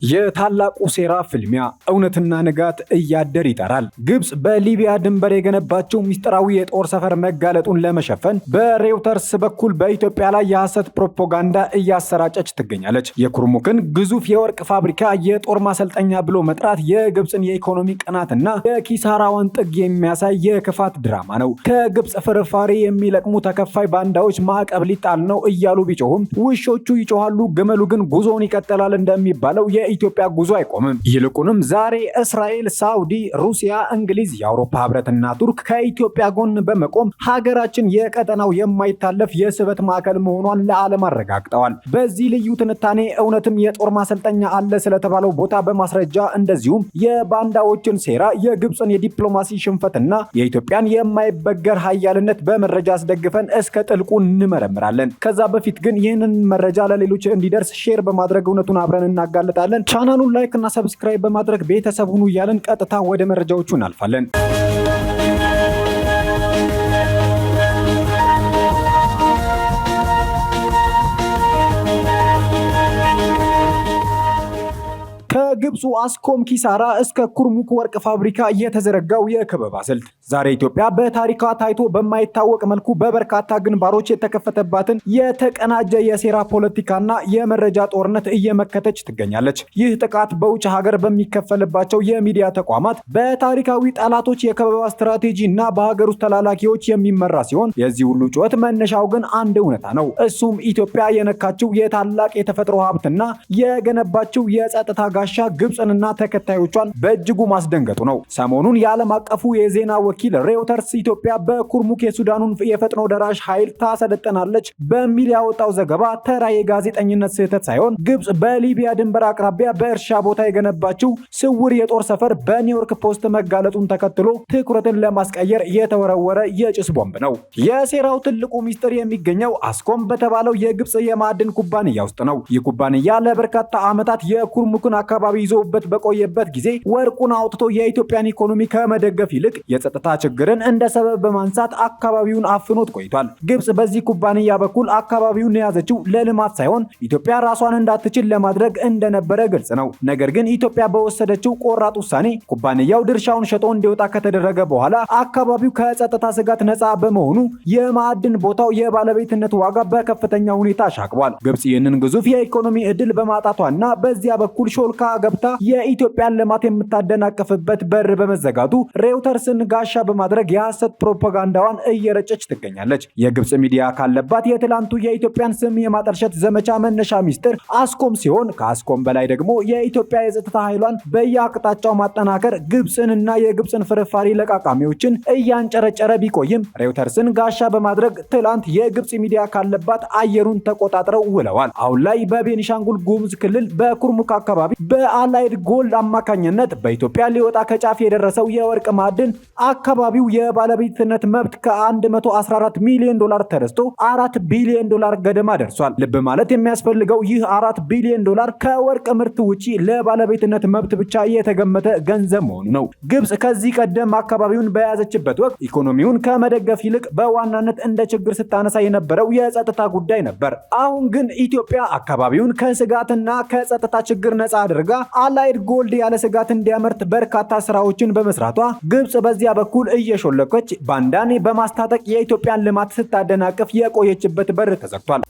የታላቁ ሴራ ፍልሚያ እውነትና ንጋት እያደር ይጠራል። ግብጽ በሊቢያ ድንበር የገነባቸው ሚስጥራዊ የጦር ሰፈር መጋለጡን ለመሸፈን በሬውተርስ በኩል በኢትዮጵያ ላይ የሐሰት ፕሮፓጋንዳ እያሰራጨች ትገኛለች። የኩርሙክን ግዙፍ የወርቅ ፋብሪካ የጦር ማሰልጠኛ ብሎ መጥራት የግብጽን የኢኮኖሚ ቀናትና የኪሳራዋን ጥግ የሚያሳይ የክፋት ድራማ ነው። ከግብጽ ፍርፋሪ የሚለቅሙ ተከፋይ ባንዳዎች ማዕቀብ ሊጣል ነው እያሉ ቢጮሁም ውሾቹ ይጮሃሉ፣ ግመሉ ግን ጉዞውን ይቀጥላል እንደሚባለው የኢትዮጵያ ጉዞ አይቆምም። ይልቁንም ዛሬ እስራኤል፣ ሳውዲ፣ ሩሲያ፣ እንግሊዝ፣ የአውሮፓ ህብረትና ቱርክ ከኢትዮጵያ ጎን በመቆም ሀገራችን የቀጠናው የማይታለፍ የስበት ማዕከል መሆኗን ለዓለም አረጋግጠዋል። በዚህ ልዩ ትንታኔ እውነትም የጦር ማሰልጠኛ አለ ስለተባለው ቦታ በማስረጃ እንደዚሁም የባንዳዎችን ሴራ፣ የግብፅን የዲፕሎማሲ ሽንፈትና የኢትዮጵያን የማይበገር ሀያልነት በመረጃ አስደግፈን እስከ ጥልቁ እንመረምራለን። ከዛ በፊት ግን ይህንን መረጃ ለሌሎች እንዲደርስ ሼር በማድረግ እውነቱን አብረን እናጋለጣለን። ቻናሉን ላይክ እና ሰብስክራይብ በማድረግ ቤተሰብ ሁኑ እያልን ቀጥታ ወደ መረጃዎቹ እናልፋለን። ከግብፁ አስኮም ኪሳራ እስከ ኩርሙክ ወርቅ ፋብሪካ የተዘረጋው የከበባ ስልት ዛሬ ኢትዮጵያ በታሪኳ ታይቶ በማይታወቅ መልኩ በበርካታ ግንባሮች የተከፈተባትን የተቀናጀ የሴራ ፖለቲካና የመረጃ ጦርነት እየመከተች ትገኛለች። ይህ ጥቃት በውጭ ሀገር በሚከፈልባቸው የሚዲያ ተቋማት በታሪካዊ ጠላቶች የከበባ ስትራቴጂ እና በሀገር ውስጥ ተላላኪዎች የሚመራ ሲሆን የዚህ ሁሉ ጩኸት መነሻው ግን አንድ እውነታ ነው። እሱም ኢትዮጵያ የነካችው የታላቅ የተፈጥሮ ሀብትና የገነባችው የጸጥታ ጋሻ ግብፅንና ተከታዮቿን በእጅጉ ማስደንገጡ ነው። ሰሞኑን የዓለም አቀፉ የዜና ወኪል ሬውተርስ ኢትዮጵያ በኩርሙክ የሱዳኑን የፈጥኖ ደራሽ ኃይል ታሰለጥናለች በሚል ያወጣው ዘገባ ተራ የጋዜጠኝነት ስህተት ሳይሆን ግብፅ በሊቢያ ድንበር አቅራቢያ በእርሻ ቦታ የገነባችው ስውር የጦር ሰፈር በኒውዮርክ ፖስት መጋለጡን ተከትሎ ትኩረትን ለማስቀየር የተወረወረ የጭስ ቦምብ ነው። የሴራው ትልቁ ሚስጥር የሚገኘው አስኮም በተባለው የግብፅ የማዕድን ኩባንያ ውስጥ ነው። ይህ ኩባንያ ለበርካታ ዓመታት የኩርሙክን አካባቢ ይዞበት በቆየበት ጊዜ ወርቁን አውጥቶ የኢትዮጵያን ኢኮኖሚ ከመደገፍ ይልቅ የጸጥታ ችግርን እንደ ሰበብ በማንሳት አካባቢውን አፍኖት ቆይቷል። ግብጽ በዚህ ኩባንያ በኩል አካባቢውን የያዘችው ለልማት ሳይሆን ኢትዮጵያ ራሷን እንዳትችል ለማድረግ እንደነበረ ግልጽ ነው። ነገር ግን ኢትዮጵያ በወሰደችው ቆራጥ ውሳኔ ኩባንያው ድርሻውን ሸጦ እንዲወጣ ከተደረገ በኋላ አካባቢው ከጸጥታ ስጋት ነፃ በመሆኑ የማዕድን ቦታው የባለቤትነት ዋጋ በከፍተኛ ሁኔታ አሻቅቧል። ግብጽ ይህንን ግዙፍ የኢኮኖሚ ዕድል በማጣቷና በዚያ በኩል ሾልካ ገብታ የኢትዮጵያን ልማት የምታደናቀፍበት በር በመዘጋቱ ሬውተርስን ጋሻ በማድረግ የሐሰት ፕሮፓጋንዳዋን እየረጨች ትገኛለች። የግብጽ ሚዲያ ካለባት የትላንቱ የኢትዮጵያን ስም የማጠልሸት ዘመቻ መነሻ ሚስጥር አስኮም ሲሆን ከአስኮም በላይ ደግሞ የኢትዮጵያ የጸጥታ ኃይሏን በየአቅጣጫው ማጠናከር ግብጽንና የግብጽን ፍርፋሪ ለቃቃሚዎችን እያንጨረጨረ ቢቆይም ሬውተርስን ጋሻ በማድረግ ትላንት የግብጽ ሚዲያ ካለባት አየሩን ተቆጣጥረው ውለዋል። አሁን ላይ በቤኒሻንጉል ጉሙዝ ክልል በኩርሙክ አካባቢ በአላይድ ጎልድ አማካኝነት በኢትዮጵያ ሊወጣ ከጫፍ የደረሰው የወርቅ ማዕድን አካባቢው የባለቤትነት መብት ከ114 ሚሊዮን ዶላር ተነስቶ 4 ቢሊዮን ዶላር ገደማ ደርሷል። ልብ ማለት የሚያስፈልገው ይህ 4 ቢሊዮን ዶላር ከወርቅ ምርት ውጪ ለባለቤትነት መብት ብቻ የተገመተ ገንዘብ መሆኑ ነው። ግብጽ ከዚህ ቀደም አካባቢውን በያዘችበት ወቅት ኢኮኖሚውን ከመደገፍ ይልቅ በዋናነት እንደ ችግር ስታነሳ የነበረው የጸጥታ ጉዳይ ነበር። አሁን ግን ኢትዮጵያ አካባቢውን ከስጋትና ከጸጥታ ችግር ነፃ አድርጋ አላይድ ጎልድ ያለ ስጋት እንዲያመርት በርካታ ስራዎችን በመስራቷ ግብጽ በዚያ በኩል እየሾለከች ባንዳን በማስታጠቅ የኢትዮጵያን ልማት ስታደናቅፍ የቆየችበት በር ተዘግቷል።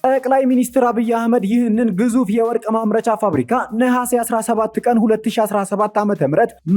ጠቅላይ ሚኒስትር አብይ አህመድ ይህንን ግዙፍ የወርቅ ማምረቻ ፋብሪካ ነሐሴ 17 ቀን 2017 ዓ.ም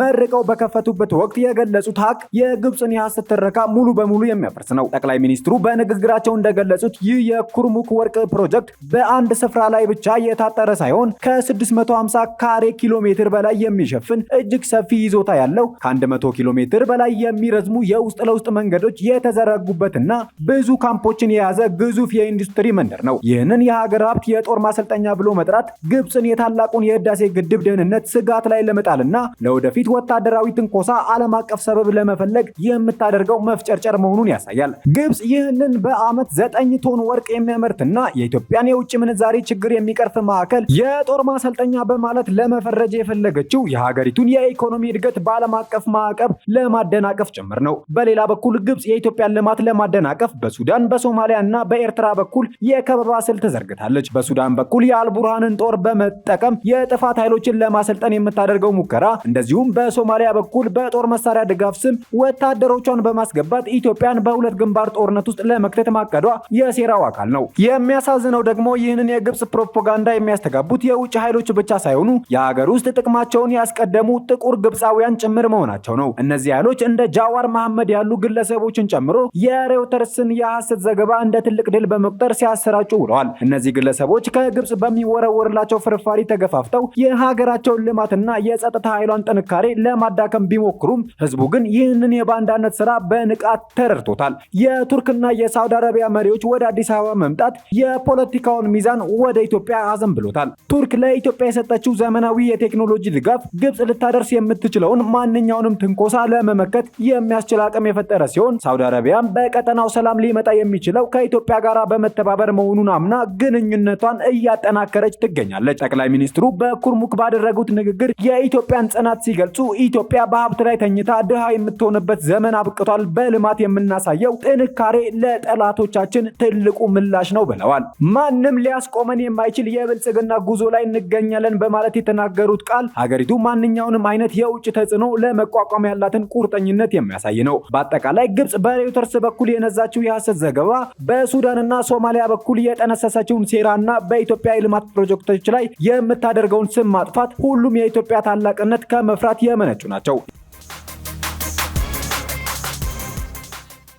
መርቀው በከፈቱበት ወቅት የገለጹት ሀቅ የግብፅን የሐሰት ትረካ ሙሉ በሙሉ የሚያፈርስ ነው። ጠቅላይ ሚኒስትሩ በንግግራቸው እንደገለጹት ይህ የኩርሙክ ወርቅ ፕሮጀክት በአንድ ስፍራ ላይ ብቻ የታጠረ ሳይሆን ከ650 ካሬ ኪሎ ሜትር በላይ የሚሸፍን እጅግ ሰፊ ይዞታ ያለው ከ100 ኪሎ ሜትር በላይ የሚረዝሙ የውስጥ ለውስጥ መንገዶች የተዘረጉበትና ብዙ ካምፖችን የያዘ ግዙፍ የኢንዱስትሪ መንደር ነው። ይህንን የሀገር ሀብት የጦር ማሰልጠኛ ብሎ መጥራት ግብፅን የታላቁን የህዳሴ ግድብ ደህንነት ስጋት ላይ ለመጣልና ለወደፊት ወታደራዊ ትንኮሳ ዓለም አቀፍ ሰበብ ለመፈለግ የምታደርገው መፍጨርጨር መሆኑን ያሳያል። ግብፅ ይህንን በዓመት 9 ቶን ወርቅ የሚያመርትና የኢትዮጵያን የውጭ ምንዛሬ ችግር የሚቀርፍ ማዕከል የጦር ማሰልጠኛ በማለት ለመፈረጅ የፈለገችው የሀገሪቱን የኢኮኖሚ እድገት በዓለም አቀፍ ማዕቀብ ለማደናቀፍ ጭምር ነው። በሌላ በኩል ግብፅ የኢትዮጵያን ልማት ለማደናቀፍ በሱዳን፣ በሶማሊያ እና በኤርትራ በኩል የከበባ የከበባ ስልት ዘርግታለች። በሱዳን በኩል የአልቡርሃንን ጦር በመጠቀም የጥፋት ኃይሎችን ለማሰልጠን የምታደርገው ሙከራ፣ እንደዚሁም በሶማሊያ በኩል በጦር መሳሪያ ድጋፍ ስም ወታደሮቿን በማስገባት ኢትዮጵያን በሁለት ግንባር ጦርነት ውስጥ ለመክተት ማቀዷ የሴራው አካል ነው። የሚያሳዝነው ደግሞ ይህንን የግብጽ ፕሮፓጋንዳ የሚያስተጋቡት የውጭ ኃይሎች ብቻ ሳይሆኑ የሀገር ውስጥ ጥቅማቸውን ያስቀደሙ ጥቁር ግብፃውያን ጭምር መሆናቸው ነው። እነዚህ ኃይሎች እንደ ጃዋር መሐመድ ያሉ ግለሰቦችን ጨምሮ የሬውተርስን የሐሰት ዘገባ እንደ ትልቅ ድል በመቁጠር ሲያሰራጩ ውለዋል። እነዚህ ግለሰቦች ከግብጽ በሚወረወርላቸው ፍርፋሪ ተገፋፍተው የሀገራቸውን ልማትና የጸጥታ ኃይሏን ጥንካሬ ለማዳከም ቢሞክሩም ህዝቡ ግን ይህንን የባንዳነት ስራ በንቃት ተረድቶታል። የቱርክና የሳውዲ አረቢያ መሪዎች ወደ አዲስ አበባ መምጣት የፖለቲካውን ሚዛን ወደ ኢትዮጵያ አዘንብሎታል። ቱርክ ለኢትዮጵያ የሰጠችው ዘመናዊ የቴክኖሎጂ ድጋፍ ግብጽ ልታደርስ የምትችለውን ማንኛውንም ትንኮሳ ለመመከት የሚያስችል አቅም የፈጠረ ሲሆን ሳውዲ አረቢያም በቀጠናው ሰላም ሊመጣ የሚችለው ከኢትዮጵያ ጋር በመተባበር መሆኑን አምና ግንኙነቷን እያጠናከረች ትገኛለች። ጠቅላይ ሚኒስትሩ በኩርሙክ ባደረጉት ንግግር የኢትዮጵያን ጽናት ሲገልጹ ኢትዮጵያ በሀብት ላይ ተኝታ ድሃ የምትሆንበት ዘመን አብቅቷል፣ በልማት የምናሳየው ጥንካሬ ለጠላቶቻችን ትልቁ ምላሽ ነው ብለዋል። ማንም ሊያስቆመን የማይችል የብልጽግና ጉዞ ላይ እንገኛለን በማለት የተናገሩት ቃል ሀገሪቱ ማንኛውንም አይነት የውጭ ተጽዕኖ ለመቋቋም ያላትን ቁርጠኝነት የሚያሳይ ነው። በአጠቃላይ ግብጽ በሬውተርስ በኩል የነዛችው የሐሰት ዘገባ በሱዳንና ሶማሊያ በኩል የጠነሰሰችውን ሴራና በኢትዮጵያ የልማት ፕሮጀክቶች ላይ የምታደርገውን ስም ማጥፋት ሁሉም የኢትዮጵያ ታላቅነት ከመፍራት የመነጩ ናቸው።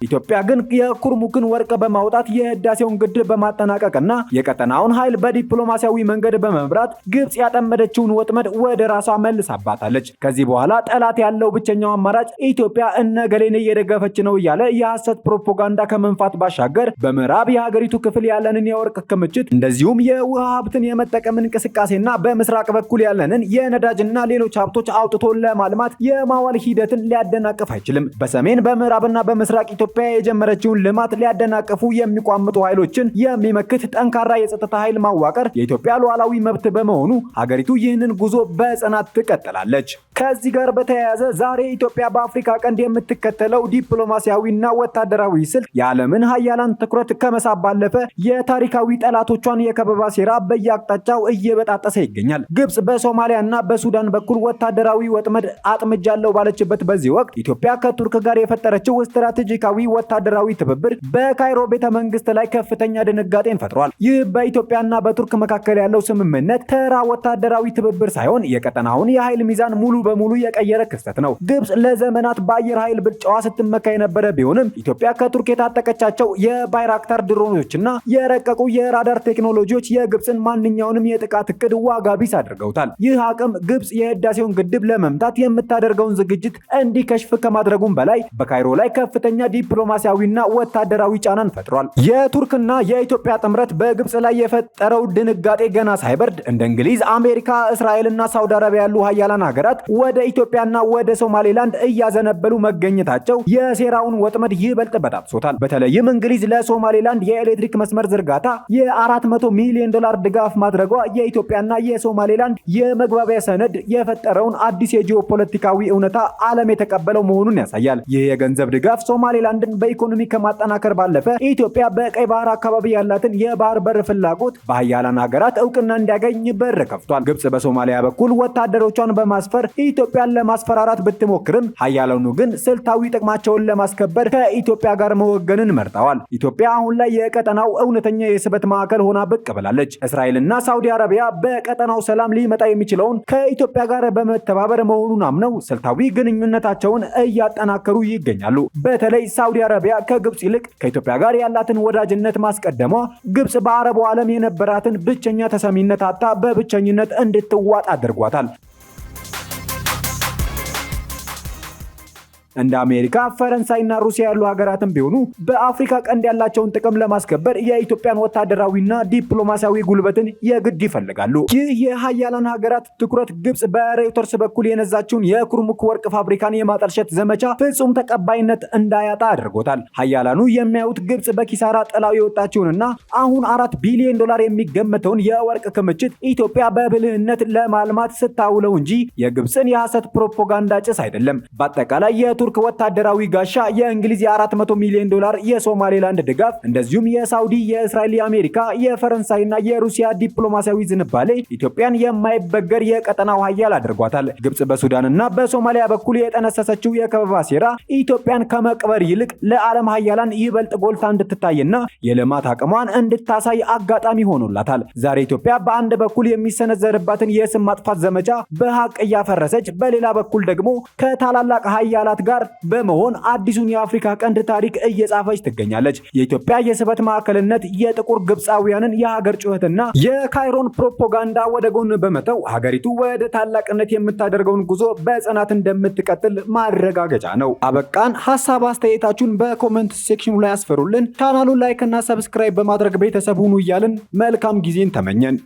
ኢትዮጵያ ግን የኩርሙክን ወርቅ በማውጣት የህዳሴውን ግድብ በማጠናቀቅና የቀጠናውን ኃይል በዲፕሎማሲያዊ መንገድ በመምራት ግብጽ ያጠመደችውን ወጥመድ ወደ ራሷ መልሳባታለች። ከዚህ በኋላ ጠላት ያለው ብቸኛው አማራጭ ኢትዮጵያ እነገሌን እየደገፈች ነው እያለ የሐሰት ፕሮፓጋንዳ ከመንፋት ባሻገር በምዕራብ የሀገሪቱ ክፍል ያለንን የወርቅ ክምችት እንደዚሁም የውሃ ሀብትን የመጠቀም እንቅስቃሴና በምስራቅ በኩል ያለንን የነዳጅና ሌሎች ሀብቶች አውጥቶ ለማልማት የማዋል ሂደትን ሊያደናቅፍ አይችልም። በሰሜን በምዕራብና በምስራቅ ኢትዮጵያ የጀመረችውን ልማት ሊያደናቅፉ የሚቋምጡ ኃይሎችን የሚመክት ጠንካራ የጸጥታ ኃይል ማዋቀር የኢትዮጵያ ሉዓላዊ መብት በመሆኑ ሀገሪቱ ይህንን ጉዞ በጽናት ትቀጥላለች። ከዚህ ጋር በተያያዘ ዛሬ ኢትዮጵያ በአፍሪካ ቀንድ የምትከተለው ዲፕሎማሲያዊና ወታደራዊ ስልት የዓለምን ሀያላን ትኩረት ከመሳብ ባለፈ የታሪካዊ ጠላቶቿን የከበባ ሴራ በየአቅጣጫው እየበጣጠሰ ይገኛል። ግብጽ በሶማሊያና በሱዳን በኩል ወታደራዊ ወጥመድ አጥምጃለሁ ባለችበት በዚህ ወቅት ኢትዮጵያ ከቱርክ ጋር የፈጠረችው ስትራቴጂካዊ ወታደራዊ ትብብር በካይሮ ቤተ መንግስት ላይ ከፍተኛ ድንጋጤን ፈጥሯል። ይህ በኢትዮጵያና በቱርክ መካከል ያለው ስምምነት ተራ ወታደራዊ ትብብር ሳይሆን የቀጠናውን የኃይል ሚዛን ሙሉ በሙሉ የቀየረ ክስተት ነው። ግብጽ ለዘመናት በአየር ኃይል ብልጫዋ ስትመካ የነበረ ቢሆንም ኢትዮጵያ ከቱርክ የታጠቀቻቸው የባይራክታር ድሮኖችና የረቀቁ የራዳር ቴክኖሎጂዎች የግብጽን ማንኛውንም የጥቃት እቅድ ዋጋ ቢስ አድርገውታል። ይህ አቅም ግብጽ የህዳሴውን ግድብ ለመምታት የምታደርገውን ዝግጅት እንዲከሽፍ ከማድረጉም በላይ በካይሮ ላይ ከፍተኛ ዲፕሎማሲያዊና ወታደራዊ ጫናን ፈጥሯል። የቱርክና የኢትዮጵያ ጥምረት በግብጽ ላይ የፈጠረው ድንጋጤ ገና ሳይበርድ እንደ እንግሊዝ፣ አሜሪካ፣ እስራኤልና ሳውዲ አረቢያ ያሉ ሀያላን ሀገራት ወደ ኢትዮጵያና ወደ ሶማሌላንድ እያዘነበሉ መገኘታቸው የሴራውን ወጥመድ ይበልጥ በጣጥሶታል። በተለይም እንግሊዝ ለሶማሌላንድ የኤሌክትሪክ መስመር ዝርጋታ የ400 ሚሊዮን ዶላር ድጋፍ ማድረጓ የኢትዮጵያና የሶማሌላንድ የመግባቢያ ሰነድ የፈጠረውን አዲስ የጂኦፖለቲካዊ እውነታ ዓለም የተቀበለው መሆኑን ያሳያል። ይህ የገንዘብ ድጋፍ ሶማሌላንድን በኢኮኖሚ ከማጠናከር ባለፈ ኢትዮጵያ በቀይ ባህር አካባቢ ያላትን የባህር በር ፍላጎት በሀያላን ሀገራት እውቅና እንዲያገኝ በር ከፍቷል። ግብጽ በሶማሊያ በኩል ወታደሮቿን በማስፈር ኢትዮጵያን ለማስፈራራት ብትሞክርም ሀያላኑ ግን ስልታዊ ጥቅማቸውን ለማስከበር ከኢትዮጵያ ጋር መወገንን መርጠዋል። ኢትዮጵያ አሁን ላይ የቀጠናው እውነተኛ የስበት ማዕከል ሆና ብቅ ብላለች። እስራኤልና ሳውዲ አረቢያ በቀጠናው ሰላም ሊመጣ የሚችለውን ከኢትዮጵያ ጋር በመተባበር መሆኑን አምነው ስልታዊ ግንኙነታቸውን እያጠናከሩ ይገኛሉ። በተለይ ሳውዲ አረቢያ ከግብጽ ይልቅ ከኢትዮጵያ ጋር ያላትን ወዳጅነት ማስቀደሟ ግብጽ በአረቡ ዓለም የነበራትን ብቸኛ ተሰሚነት አጣ በብቸኝነት እንድትዋጥ አድርጓታል። እንደ አሜሪካ፣ ፈረንሳይና ሩሲያ ያሉ ሀገራትም ቢሆኑ በአፍሪካ ቀንድ ያላቸውን ጥቅም ለማስከበር የኢትዮጵያን ወታደራዊና ዲፕሎማሲያዊ ጉልበትን የግድ ይፈልጋሉ። ይህ የሀያላን ሀገራት ትኩረት ግብጽ በሬውተርስ በኩል የነዛችውን የኩርሙክ ወርቅ ፋብሪካን የማጠልሸት ዘመቻ ፍጹም ተቀባይነት እንዳያጣ አድርጎታል። ሀያላኑ የሚያዩት ግብጽ በኪሳራ ጥላው የወጣችውንና አሁን 4 ቢሊዮን ዶላር የሚገመተውን የወርቅ ክምችት ኢትዮጵያ በብልህነት ለማልማት ስታውለው እንጂ የግብጽን የሐሰት ፕሮፓጋንዳ ጭስ አይደለም። በአጠቃላይ የቱርክ ወታደራዊ ጋሻ፣ የእንግሊዝ የ400 ሚሊዮን ዶላር የሶማሌላንድ ድጋፍ እንደዚሁም የሳውዲ፣ የእስራኤል፣ የአሜሪካ፣ የፈረንሳይና የሩሲያ ዲፕሎማሲያዊ ዝንባሌ ኢትዮጵያን የማይበገር የቀጠናው ኃያል አድርጓታል። ግብጽ በሱዳንና በሶማሊያ በኩል የጠነሰሰችው የከበባ ሴራ ኢትዮጵያን ከመቅበር ይልቅ ለዓለም ኃያላን ይበልጥ ጎልታ እንድትታይና የልማት አቅሟን እንድታሳይ አጋጣሚ ሆኖላታል። ዛሬ ኢትዮጵያ በአንድ በኩል የሚሰነዘርባትን የስም ማጥፋት ዘመቻ በሀቅ እያፈረሰች፣ በሌላ በኩል ደግሞ ከታላላቅ ኃያላት ጋር በመሆን አዲሱን የአፍሪካ ቀንድ ታሪክ እየጻፈች ትገኛለች። የኢትዮጵያ የስበት ማዕከልነት የጥቁር ግብፃውያንን የሀገር ጩኸትና የካይሮን ፕሮፓጋንዳ ወደ ጎን በመተው ሀገሪቱ ወደ ታላቅነት የምታደርገውን ጉዞ በጽናት እንደምትቀጥል ማረጋገጫ ነው። አበቃን። ሀሳብ አስተያየታችሁን በኮሜንት ሴክሽኑ ላይ አስፈሩልን። ቻናሉን ላይክ እና ሰብስክራይብ በማድረግ ቤተሰብ ሁኑ እያልን መልካም ጊዜን ተመኘን።